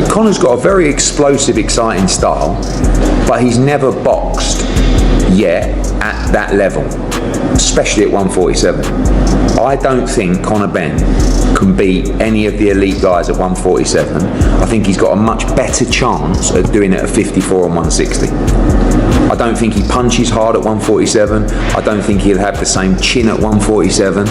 Conor's got a very explosive, exciting style, but he's never boxed yet at that level, especially at 147. I don't think Conor Benn can beat any of the elite guys at 147. I think he's got a much better chance at doing it at 54 and 160. I don't think he punches hard at 147. I don't think he'll have the same chin at 147.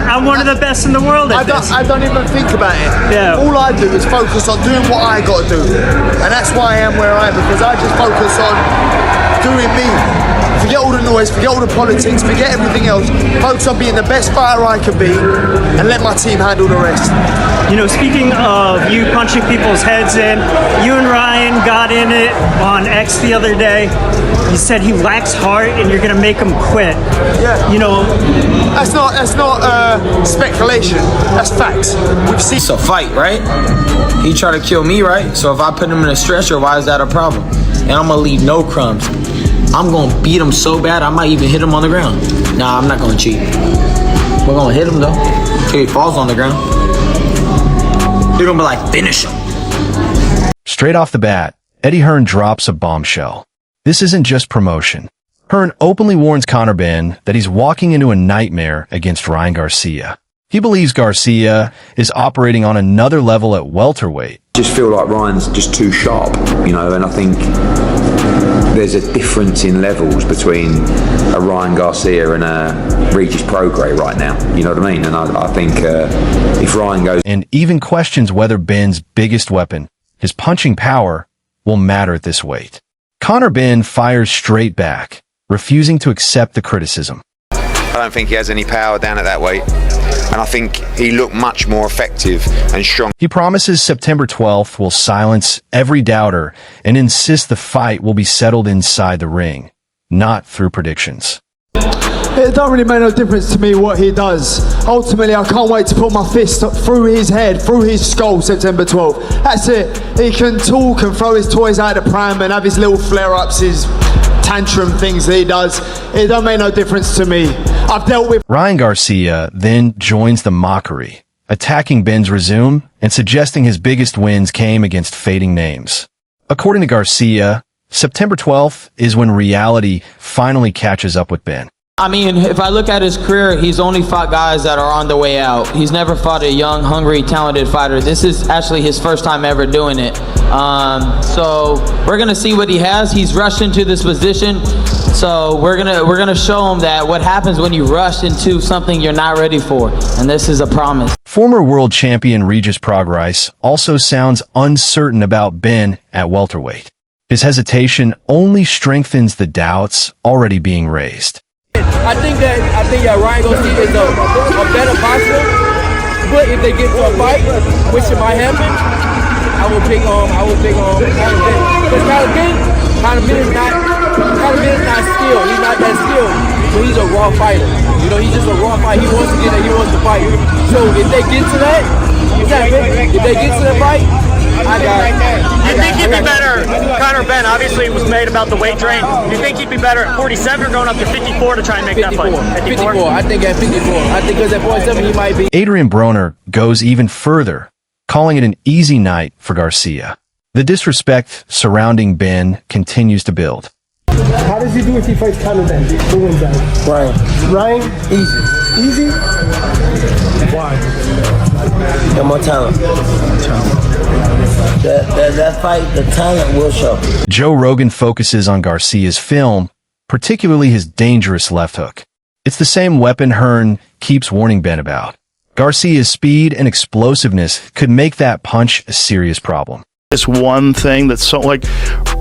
I'm one of the best in the world at this. I don't even think about it. Yeah. All I do is focus on doing what I got to do. And that's why I am where I am, because I just focus on doing me. Forget all the noise, forget all the politics, forget everything else. Focus on being the best fighter I can be and let my team handle the rest. You know, speaking of you punching people's heads in, you and Ryan got in it on X the other day. You said he lacks heart and you're gonna make him quit. Yeah. You know, that's not speculation. That's facts. We've seen. It's a fight, right? He tried to kill me, right? So if I put him in a stretcher, why is that a problem? And I'm gonna leave no crumbs. I'm gonna beat him so bad, I might even hit him on the ground. Nah, I'm not gonna cheat. We're gonna hit him though, till he falls on the ground. You're gonna be like, finish him. Straight off the bat, Eddie Hearn drops a bombshell. This isn't just promotion. Hearn openly warns Conor Benn that he's walking into a nightmare against Ryan Garcia. He believes Garcia is operating on another level at welterweight. Just feel like Ryan's just too sharp, you know, and I think there's a difference in levels between a Ryan Garcia and a Regis Prograis right now, you know what I mean? And I think if Ryan goes... And even questions whether Benn's biggest weapon, his punching power, will matter at this weight. Conor Benn fires straight back, refusing to accept the criticism. I don't think he has any power down at that weight, and I think he looked much more effective and strong. He promises September 12th will silence every doubter and insists the fight will be settled inside the ring, not through predictions. It don't really make no difference to me what he does. Ultimately, I can't wait to put my fist through his head, through his skull, September 12th. That's it. He can talk and throw his toys out of the pram and have his little flare-ups, his tantrum things that he does. It don't make no difference to me. I've dealt with... Ryan Garcia then joins the mockery, attacking Benn's resume and suggesting his biggest wins came against fading names. According to Garcia, September 12th is when reality finally catches up with Benn. I mean, if I look at his career, he's only fought guys that are on the way out. He's never fought a young, hungry, talented fighter. This is actually his first time ever doing it. So we're gonna see what he has. He's rushed into this position, so we're gonna show him that what happens when you rush into something you're not ready for, and this is a promise. Former world champion Regis Prograis also sounds uncertain about Benn at welterweight. His hesitation only strengthens the doubts already being raised. I think that Ryan Garcia is a better boxer, but if they get to a fight, which it might happen, I will pick on Conor Benn. Because Conor Benn is not skilled. He's not that skilled, but he's a raw fighter. You know, he's just a raw fighter. He wants to get there. He wants to fight. So if they get to that, if they get to that fight, you think he'd be better? Conor Benn obviously was made about the weight drain. Do you think he'd be better at 47 or going up to 54 to try and make 54, that fight? 54. I think at 54. I think because at 47 he might be. Adrien Broner goes even further, calling it an easy night for Garcia. The disrespect surrounding Benn continues to build. How does he do if he fights Conor Benn? Who wins that? Ryan, Easy? easy. Why? Got more talent. That fight, the talent will show. Joe Rogan focuses on Garcia's film, particularly his dangerous left hook. It's the same weapon Hearn keeps warning Benn about. Garcia's speed and explosiveness could make that punch a serious problem. This one thing that's so like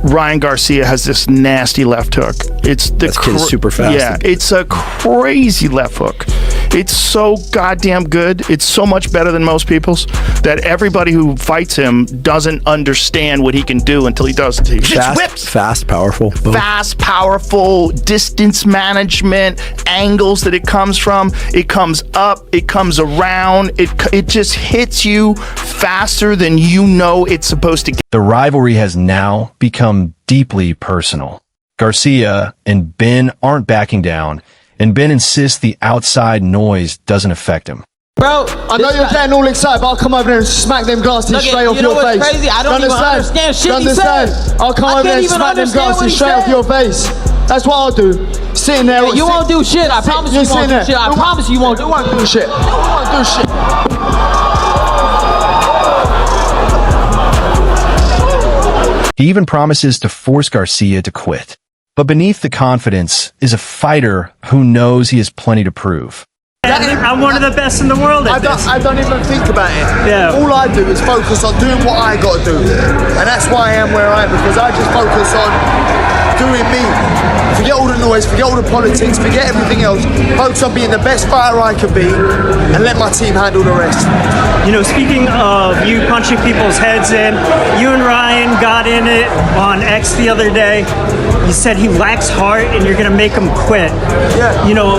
Ryan Garcia has this nasty left hook. It's the kid's super fast. Yeah, it's a crazy left hook. It's so goddamn good. It's so much better than most people's that everybody who fights him doesn't understand what he can do until he does it. He just whips. Fast, powerful. Boom. Fast, powerful, distance management, angles that it comes from. It comes up, it comes around. It just hits you faster than you know it's supposed to get. The rivalry has now become deeply personal. Garcia and Ben aren't backing down, and Ben insists the outside noise doesn't affect him. Bro, I know you're getting all excited, but I'll come over there and smack them glasses straight off your face. Crazy? I don't even understand shit he said. I'll come over there and smack them glasses straight off your face. That's what I'll do. Sitting there. You won't do shit. I promise you won't do shit. I promise you won't do shit. You won't do shit. He even promises to force Garcia to quit. But beneath the confidence is a fighter who knows he has plenty to prove. I'm one of the best in the world at this. I don't even think about it. Yeah. All I do is focus on doing what I got to do. And that's why I am where I am, because I just focus on doing me. Forget all the noise, forget all the politics, forget everything else. Focus on being the best fighter I can be and let my team handle the rest. You know, speaking of you punching people's heads in, you and Ryan got in it on X the other day. You said he lacks heart and you're going to make him quit. Yeah. You know,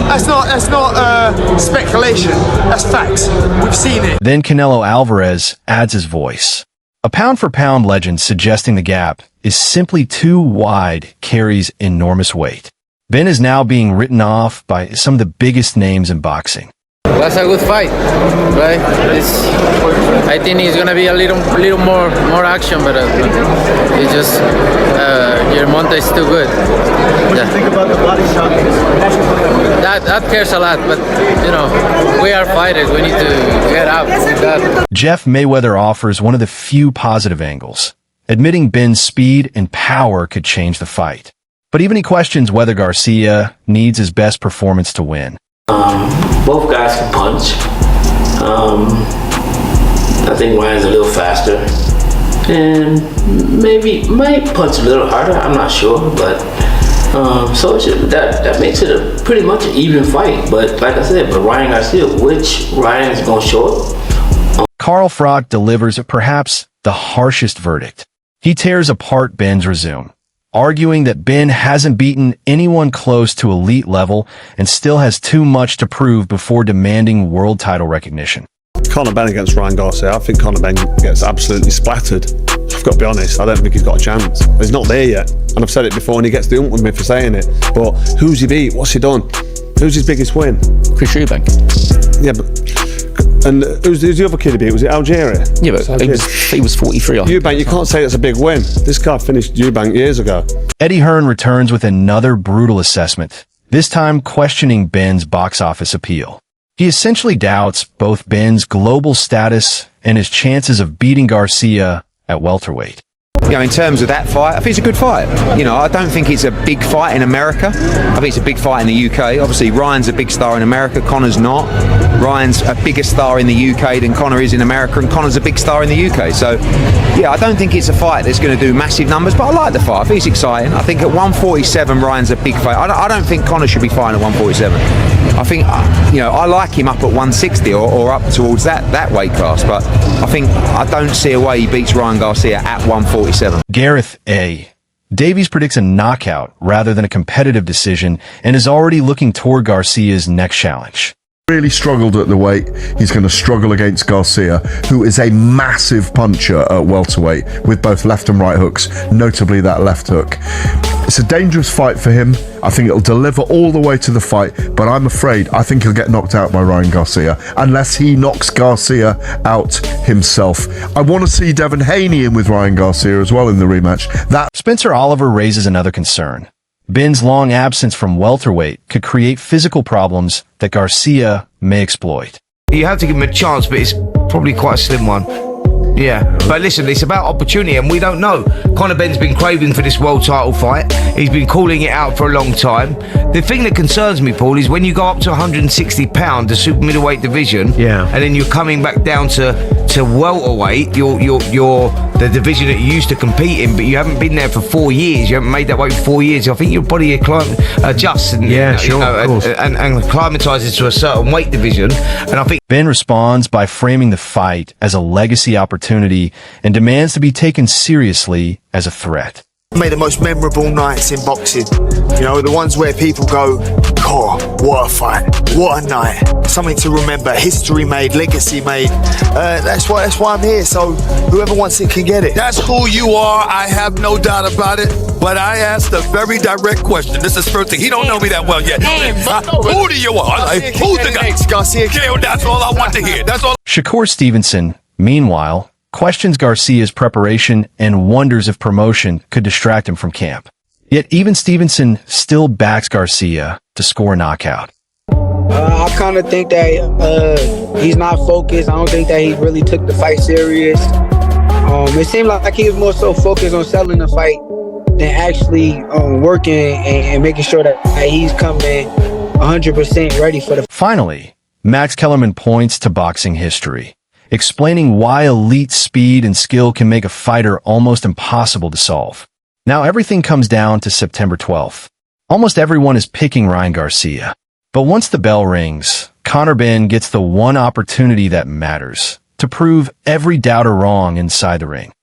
That's not speculation. That's facts. We've seen it. Then Canelo Alvarez adds his voice. A pound-for-pound legend suggesting the gap is simply too wide carries enormous weight. Ben is now being written off by some of the biggest names in boxing. That's a good fight, right? I think it's gonna be a little more action, but it's just your monta is too good. What do you think about the body shot? That cares a lot, but you know, we are fighters. We need to get out with that. Jeff Mayweather offers one of the few positive angles, admitting Ben's speed and power could change the fight. But even he questions whether Garcia needs his best performance to win. Both guys can punch. I think Ryan's a little faster, and might punch a little harder. I'm not sure, but so that makes it a pretty much an even fight. But like I said, Ryan Garcia, which Ryan is going to show up? Carl Froch delivers perhaps the harshest verdict. He tears apart Ben's resume, arguing that Ben hasn't beaten anyone close to elite level and still has too much to prove before demanding world title recognition. Conor Benn against Ryan Garcia. I think Conor Benn gets absolutely splattered. I've got to be honest, I don't think he's got a chance. He's not there yet. And I've said it before and he gets the ump with me for saying it. But who's he beat? What's he done? Who's his biggest win? Chris Eubank. Yeah, but... And who's the other kid he beat? Was it Algeria? Yeah, but he was 43 off. Eubank, you can't say that's a big win. This guy finished Eubank years ago. Eddie Hearn returns with another brutal assessment, this time questioning Ben's box office appeal. He essentially doubts both Ben's global status and his chances of beating Garcia at welterweight. You know, in terms of that fight, I think it's a good fight. You know, I don't think it's a big fight in America. I think it's a big fight in the UK. Obviously, Ryan's a big star in America, Conor's not. Ryan's a bigger star in the UK than Conor is in America, and Conor's a big star in the UK. So, yeah, I don't think it's a fight that's going to do massive numbers, but I like the fight. I think it's exciting. I think at 147, Ryan's a big fight. I don't think Conor should be fighting at 147. I think, you know, I like him up at 160 or up towards that weight class, but I don't see a way he beats Ryan Garcia at 147. Gareth A. Davies predicts a knockout rather than a competitive decision and is already looking toward Garcia's next challenge. Really struggled at the weight. He's going to struggle against Garcia, who is a massive puncher at welterweight with both left and right hooks, notably that left hook. It's a dangerous fight for him. I think it'll deliver all the way to the fight, but I'm afraid I think he'll get knocked out by Ryan Garcia unless he knocks Garcia out himself. I want to see Devin Haney in with Ryan Garcia as well in the rematch. Spencer Oliver raises another concern. Ben's long absence from welterweight could create physical problems that Garcia may exploit. You have to give him a chance, but it's probably quite a slim one. Yeah, but listen, it's about opportunity and we don't know. Conor Benn's been craving for this world title fight. He's been calling it out for a long time. The thing that concerns me, Paul, is when you go up to 160 pound, the super middleweight division, and then you're coming back down to welterweight, you're the division that you used to compete in, but you haven't been there for 4 years. You haven't made that weight for 4 years. I think your body adjusts and, and acclimatizes to a certain weight division. And I think Ben responds by framing the fight as a legacy opportunity and demands to be taken seriously as a threat. Made the most memorable nights in boxing. You know, the ones where people go, oh, what a fight, what a night. Something to remember, history made, legacy made. That's why I'm here, so whoever wants it can get it. That's who you are, I have no doubt about it. But I asked a very direct question. This is first thing. He don't know me that well yet. Who do you want? Who's the guy? Garcia KO. That's all I want to hear. That's all. Shakur Stevenson, meanwhile, questions Garcia's preparation and wonders if promotion could distract him from camp. Yet even Stevenson still backs Garcia to score a knockout. I kind of think that he's not focused. I don't think that he really took the fight serious. It seemed like he was more so focused on selling the fight than actually working and making sure that he's coming 100% ready for the. Finally, Max Kellerman points to boxing history, explaining why elite speed and skill can make a fighter almost impossible to solve. Now everything comes down to September 12th. Almost everyone is picking Ryan Garcia. But once the bell rings, Conor Benn gets the one opportunity that matters, to prove every doubter wrong inside the ring.